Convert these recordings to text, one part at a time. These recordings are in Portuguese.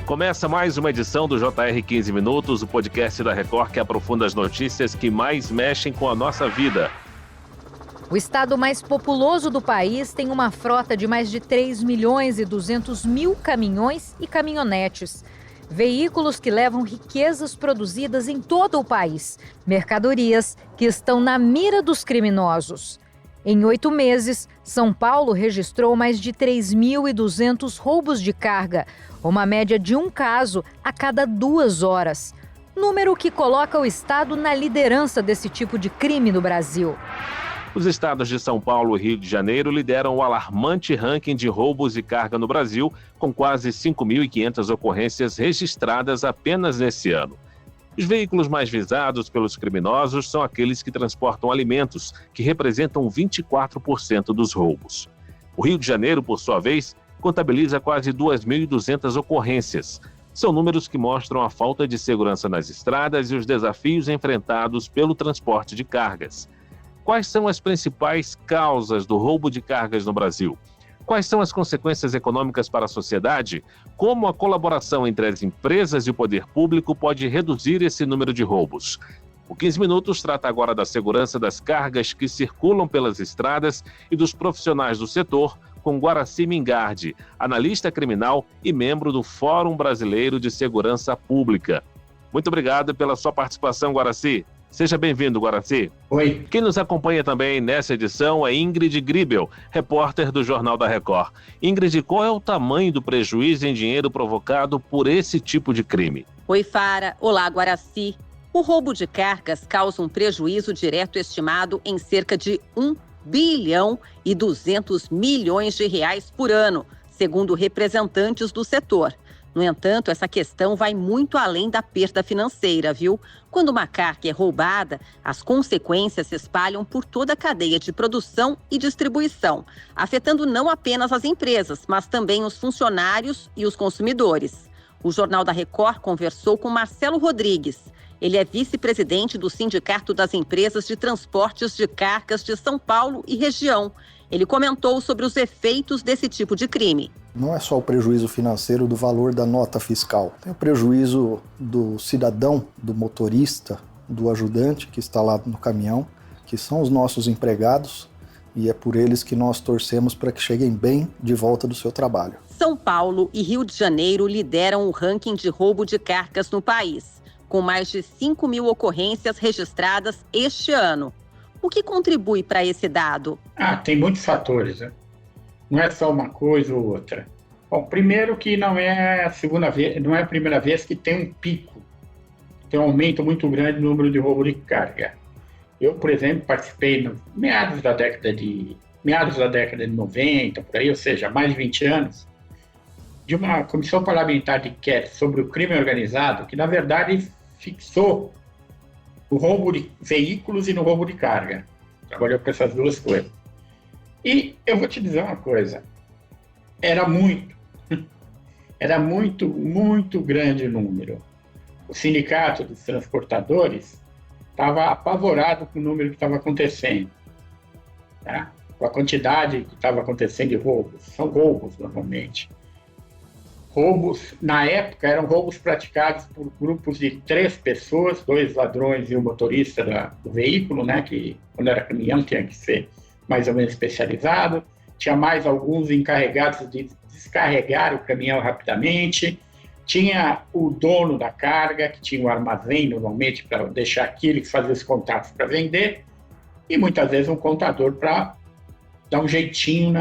Começa mais uma edição do JR 15 Minutos, o podcast da Record que aprofunda as notícias que mais mexem com a nossa vida. O estado mais populoso do país tem uma frota de mais de 3.200.000 caminhões e caminhonetes. Veículos que levam riquezas produzidas em todo o país. Mercadorias que estão na mira dos criminosos. Em 8 meses, São Paulo registrou mais de 3.200 roubos de carga, uma média de um caso a cada 2 horas. Número que coloca o estado na liderança desse tipo de crime no Brasil. Os estados de São Paulo e Rio de Janeiro lideram o alarmante ranking de roubos de carga no Brasil, com quase 5.500 ocorrências registradas apenas nesse ano. Os veículos mais visados pelos criminosos são aqueles que transportam alimentos, que representam 24% dos roubos. O Rio de Janeiro, por sua vez, contabiliza quase 2.200 ocorrências. São números que mostram a falta de segurança nas estradas e os desafios enfrentados pelo transporte de cargas. Quais são as principais causas do roubo de cargas no Brasil? Quais são as consequências econômicas para a sociedade? Como a colaboração entre as empresas e o poder público pode reduzir esse número de roubos? O 15 Minutos trata agora da segurança das cargas que circulam pelas estradas e dos profissionais do setor, com Guaraci Mingardi, analista criminal e membro do Fórum Brasileiro de Segurança Pública. Muito obrigado pela sua participação, Guaraci. Seja bem-vindo, Guaraci. Oi. Quem nos acompanha também nessa edição é Ingrid Gribel, repórter do Jornal da Record. Ingrid, qual é o tamanho do prejuízo em dinheiro provocado por esse tipo de crime? Oi, Fara. Olá, Guaraci. O roubo de cargas causa um prejuízo direto estimado em cerca de 1,2 bilhão de reais por ano, segundo representantes do setor. No entanto, essa questão vai muito além da perda financeira, viu? Quando uma carga é roubada, as consequências se espalham por toda a cadeia de produção e distribuição, afetando não apenas as empresas, mas também os funcionários e os consumidores. O Jornal da Record conversou com Marcelo Rodrigues. Ele é vice-presidente do Sindicato das Empresas de Transportes de Cargas de São Paulo e região. Ele comentou sobre os efeitos desse tipo de crime. Não é só o prejuízo financeiro do valor da nota fiscal. Tem o prejuízo do cidadão, do motorista, do ajudante que está lá no caminhão, que são os nossos empregados, e é por eles que nós torcemos para que cheguem bem de volta do seu trabalho. São Paulo e Rio de Janeiro lideram o ranking de roubo de cargas no país, com mais de 5.000 ocorrências registradas este ano. O que contribui para esse dado? Tem muitos fatores, né? Não é só uma coisa ou outra. Bom, primeiro que não é a primeira vez que tem um pico, tem um aumento muito grande no número de roubo de carga. Eu, por exemplo, participei no meados da década de 90, por aí, ou seja, mais de 20 anos, de uma comissão parlamentar de inquérito sobre o crime organizado, que na verdade fixou o roubo de veículos e no roubo de carga. Trabalhou com essas duas coisas. E eu vou te dizer uma coisa, era muito grande o número. O sindicato dos transportadores estava apavorado com o número que estava acontecendo, tá? Com a quantidade que estava acontecendo de roubos. São roubos, normalmente. Roubos, na época, eram roubos praticados por grupos de 3 pessoas, 2 ladrões e o motorista do veículo, né, que quando era caminhão tinha que ser mais ou menos especializado. Tinha mais alguns encarregados de descarregar o caminhão rapidamente. Tinha o dono da carga, que tinha um armazém, normalmente, para deixar aquilo e fazer os contatos para vender. E muitas vezes um contador para dar um jeitinho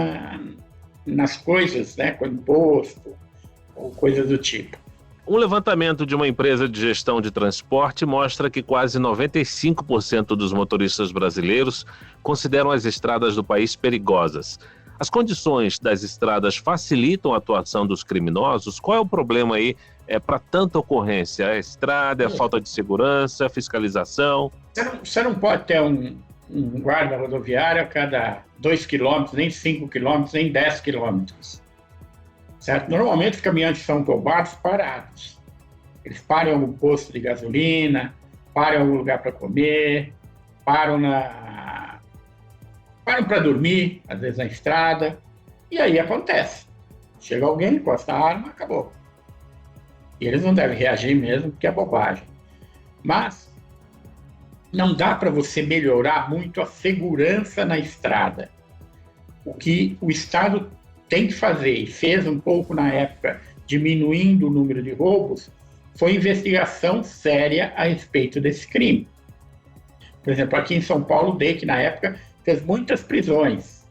nas coisas, né, com imposto ou coisas do tipo. Um levantamento de uma empresa de gestão de transporte mostra que quase 95% dos motoristas brasileiros consideram as estradas do país perigosas. As condições das estradas facilitam a atuação dos criminosos? Qual é o problema aí para tanta ocorrência? A estrada, a falta de segurança, a fiscalização? Você não pode ter um guarda rodoviário a cada 2 quilômetros, nem 5 quilômetros, nem 10 quilômetros. Certo? Normalmente os caminhões são roubados parados. Eles param em algum posto de gasolina, param em algum lugar para comer, param para dormir, às vezes na estrada, e aí acontece. Chega alguém, encosta a arma, acabou. E eles não devem reagir mesmo, porque é bobagem. Mas não dá para você melhorar muito a segurança na estrada. O que o Estado tem que fazer, e fez um pouco na época, diminuindo o número de roubos, foi investigação séria a respeito desse crime. Por exemplo, aqui em São Paulo, o DEIC, na época, fez muitas prisões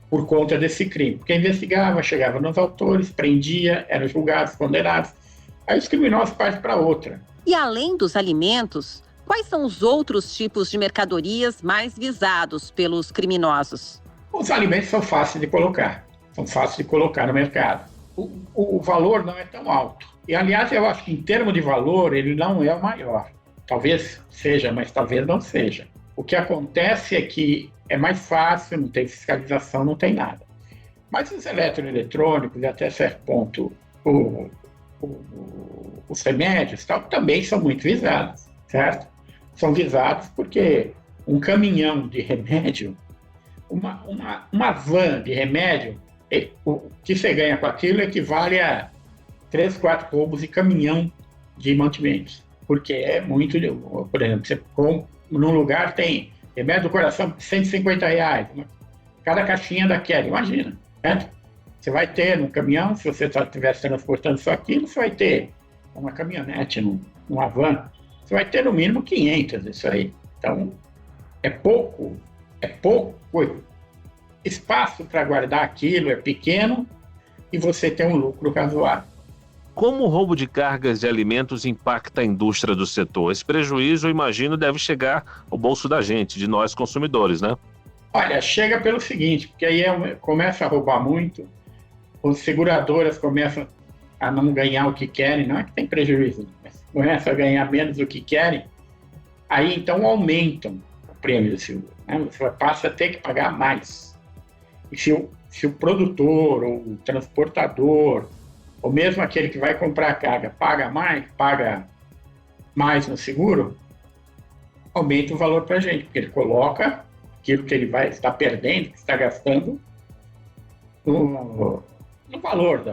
por conta desse crime. Porque investigava, chegava nos autores, prendia, eram julgados, condenados. Aí os criminosos partem para outra. E além dos alimentos, quais são os outros tipos de mercadorias mais visados pelos criminosos? Os alimentos são fáceis de colocar. São fáceis de colocar no mercado. O valor não é tão alto. E, aliás, eu acho que em termos de valor, ele não é o maior. Talvez seja, mas talvez não seja. O que acontece é que é mais fácil, não tem fiscalização, não tem nada. Mas os eletroeletrônicos, e até certo ponto, os remédios também são muito visados, certo? São visados porque um caminhão de remédio, uma van de remédio, o que você ganha com aquilo equivale a 3, 4 roubos de caminhão de mantimentos. Porque é muito... Por exemplo, você compra, num lugar tem remédio do coração por R$150. Cada caixinha daquela, imagina. Certo? Você vai ter no caminhão, se você estivesse transportando só aquilo, você vai ter uma caminhonete, numa van, você vai ter no mínimo 500 isso aí. Então, é pouco espaço para guardar aquilo, é pequeno, e você tem um lucro razoável. Como o roubo de cargas de alimentos impacta a indústria do setor? Esse prejuízo, eu imagino, deve chegar ao bolso da gente, de nós consumidores, né? Olha, chega pelo seguinte, porque aí começa a roubar muito, as seguradoras começam a não ganhar o que querem, não é que tem prejuízo, mas começam a ganhar menos do que querem, aí então aumentam o prêmio do seguro, né? Você passa a ter que pagar mais. E se o produtor ou o transportador, ou mesmo aquele que vai comprar a carga, paga mais no seguro, aumenta o valor para a gente, porque ele coloca aquilo que ele vai estar perdendo, que está gastando, no valor,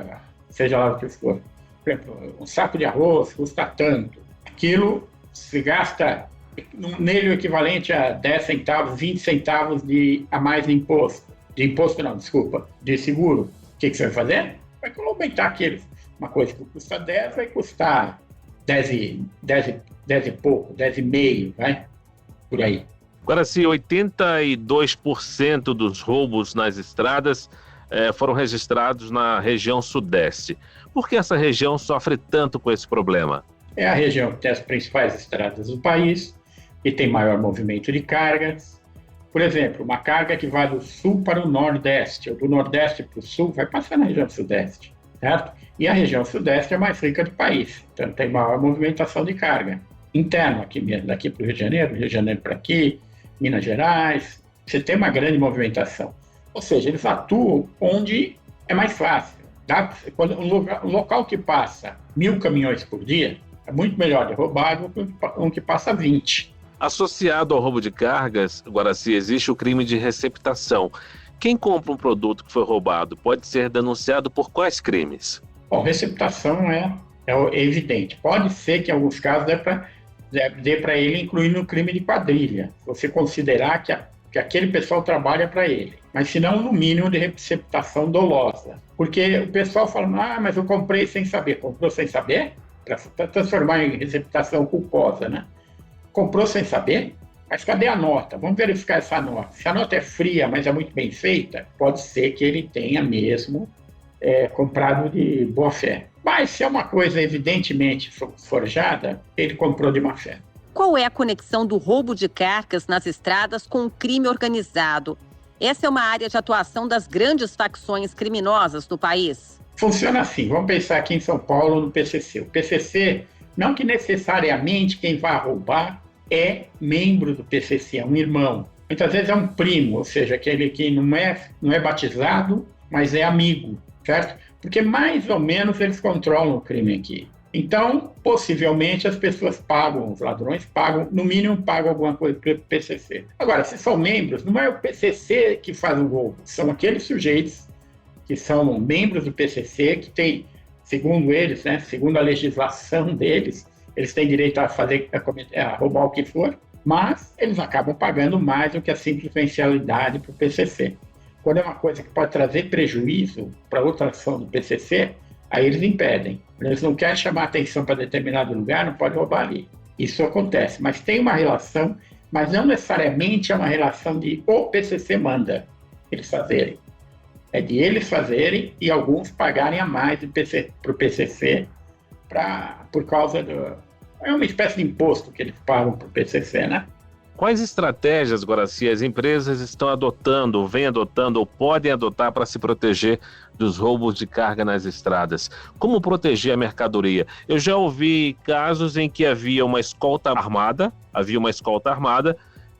seja lá o que for. Por exemplo, um saco de arroz custa tanto. Aquilo se gasta nele o equivalente a 10 centavos, 20 centavos a mais de imposto. De seguro. O que você vai fazer? Vai aumentar aqueles. Uma coisa que custa 10 vai custar 10 e pouco, 10,5, vai? Por aí. Agora, se 82% dos roubos nas estradas foram registrados na região sudeste, por que essa região sofre tanto com esse problema? É a região que tem as principais estradas do país, que tem maior movimento de cargas. Por exemplo, uma carga que vai do sul para o nordeste, ou do nordeste para o sul, vai passar na região sudeste, certo? E a região sudeste é a mais rica do país, então tem maior movimentação de carga. Interno, daqui para o Rio de Janeiro para aqui, Minas Gerais, você tem uma grande movimentação. Ou seja, eles atuam onde é mais fácil. Um local que passa 1.000 caminhões por dia, é muito melhor de roubar do que um que passa 20. Associado ao roubo de cargas, Guaraci, existe o crime de receptação. Quem compra um produto que foi roubado pode ser denunciado por quais crimes? Bom, receptação é evidente. Pode ser que em alguns casos dê para ele incluir no crime de quadrilha. Você considerar que aquele pessoal trabalha para ele. Mas se não, no mínimo de receptação dolosa. Porque o pessoal fala, mas eu comprei sem saber. Comprou sem saber? Para transformar em receptação culposa, né? Comprou sem saber? Mas cadê a nota? Vamos verificar essa nota. Se a nota é fria, mas é muito bem feita, pode ser que ele tenha mesmo comprado de boa fé. Mas se é uma coisa evidentemente forjada, ele comprou de má fé. Qual é a conexão do roubo de cargas nas estradas com o crime organizado? Essa é uma área de atuação das grandes facções criminosas do país. Funciona assim. Vamos pensar aqui em São Paulo, no PCC. O PCC, não que necessariamente quem vai roubar é membro do PCC, é um irmão. Muitas vezes é um primo, ou seja, aquele que não é batizado, mas é amigo, certo? Porque mais ou menos eles controlam o crime aqui. Então, possivelmente, as pessoas pagam, os ladrões pagam, no mínimo pagam alguma coisa para o PCC. Agora, se são membros, não é o PCC que faz o roubo, são aqueles sujeitos que são membros do PCC, que segundo eles, né, segundo a legislação deles, eles têm direito a roubar o que for, mas eles acabam pagando mais do que a simples mensalidade para o PCC. Quando é uma coisa que pode trazer prejuízo para outra ação do PCC, aí eles impedem. Eles não querem chamar atenção para determinado lugar, não pode roubar ali. Isso acontece, mas tem uma relação, mas não necessariamente é uma relação de o PCC manda eles fazerem. É de eles fazerem e alguns pagarem a mais para o PCC por causa do... É uma espécie de imposto que eles pagam para o PCC, né? Quais estratégias, Guaraci, as empresas estão adotando, vêm adotando ou podem adotar para se proteger dos roubos de carga nas estradas? Como proteger a mercadoria? Eu já ouvi casos em que havia uma escolta armada,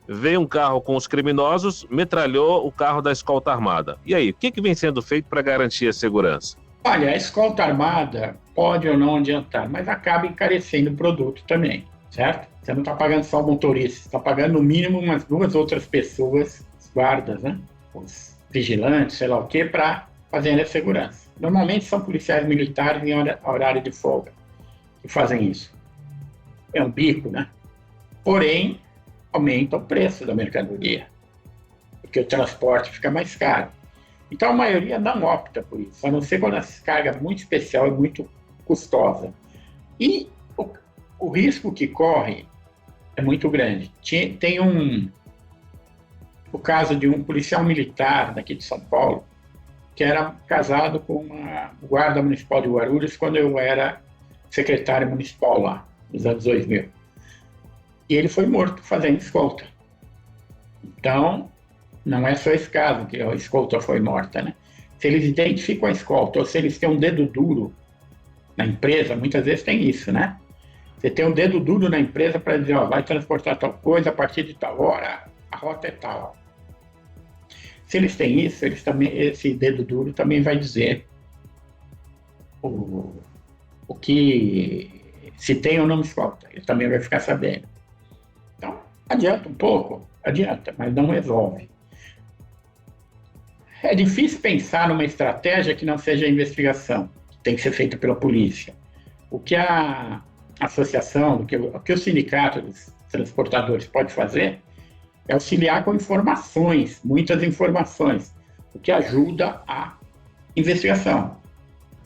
veio um carro com os criminosos, metralhou o carro da escolta armada. E aí, o que vem sendo feito para garantir a segurança? Olha, a escolta armada pode ou não adiantar, mas acaba encarecendo o produto também, certo? Você não está pagando só o motorista, você está pagando no mínimo umas 2 outras pessoas, os guardas, né? Os vigilantes, sei lá o quê, para fazerem a segurança. Normalmente são policiais militares em horário de folga que fazem isso. É um bico, né? Porém, aumenta o preço da mercadoria, porque o transporte fica mais caro. Então a maioria não opta por isso, a não ser quando a carga é muito especial e muito custosa. E o risco que corre é muito grande. Tem o caso de um policial militar daqui de São Paulo, que era casado com uma guarda municipal de Guarulhos quando eu era secretário municipal lá, nos anos 2000. E ele foi morto fazendo escolta. Então, não é só esse caso que a escolta foi morta, né? Se eles identificam a escolta, ou se eles têm um dedo duro na empresa, muitas vezes tem isso, né? Você tem um dedo duro na empresa para dizer, ó, vai transportar tal coisa a partir de tal hora, a rota é tal. Se eles têm isso, esse dedo duro também vai dizer o que, se tem ou não escolta, ele também vai ficar sabendo. Então, adianta um pouco, mas não resolve. É difícil pensar numa estratégia que não seja a investigação, que tem que ser feita pela polícia. O que a associação, o que o sindicato dos transportadores pode fazer é auxiliar com informações, muitas informações, o que ajuda a investigação.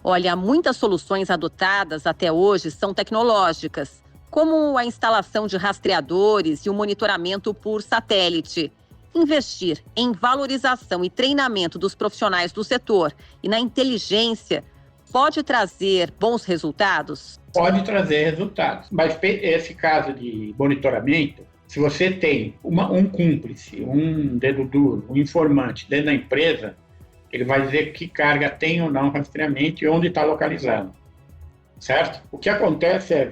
Olha, muitas soluções adotadas até hoje são tecnológicas, como a instalação de rastreadores e o monitoramento por satélite. Investir em valorização e treinamento dos profissionais do setor e na inteligência pode trazer bons resultados? Pode trazer resultados, mas esse caso de monitoramento, se você tem um cúmplice, um dedo duro, um informante dentro da empresa, ele vai dizer que carga tem ou não rastreamento e onde está localizado, certo? O que acontece é,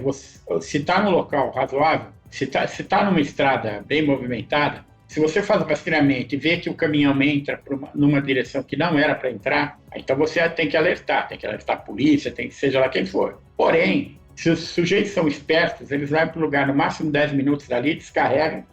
se está no local razoável, se está numa estrada bem movimentada, se você faz o rastreamento e vê que o caminhão entra numa direção que não era para entrar, então você tem que alertar a polícia, seja lá quem for. Porém, se os sujeitos são espertos, eles vão para o lugar no máximo 10 minutos dali, descarregam,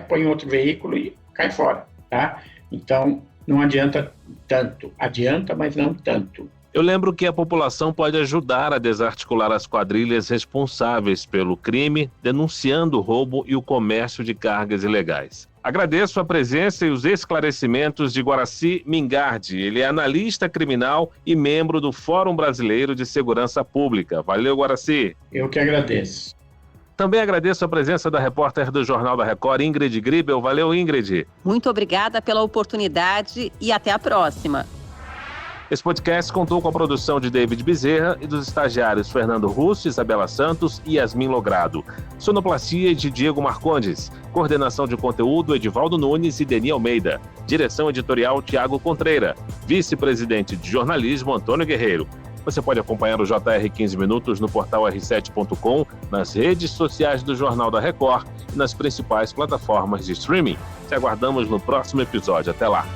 põem outro veículo e cai fora, tá? Então, não adianta tanto. Adianta, mas não tanto. Eu lembro que a população pode ajudar a desarticular as quadrilhas responsáveis pelo crime, denunciando o roubo e o comércio de cargas ilegais. Agradeço a presença e os esclarecimentos de Guaraci Mingardi. Ele é analista criminal e membro do Fórum Brasileiro de Segurança Pública. Valeu, Guaraci. Eu que agradeço. Também agradeço a presença da repórter do Jornal da Record, Ingrid Gribel. Valeu, Ingrid. Muito obrigada pela oportunidade e até a próxima. Esse podcast contou com a produção de David Bezerra e dos estagiários Fernando Russo, Isabela Santos e Yasmin Logrado. Sonoplastia de Diego Marcondes. Coordenação de conteúdo Edivaldo Nunes e Deni Almeida. Direção editorial Tiago Contreira. Vice-presidente de jornalismo Antônio Guerreiro. Você pode acompanhar o JR 15 Minutos no portal r7.com, nas redes sociais do Jornal da Record e nas principais plataformas de streaming. Te aguardamos no próximo episódio. Até lá!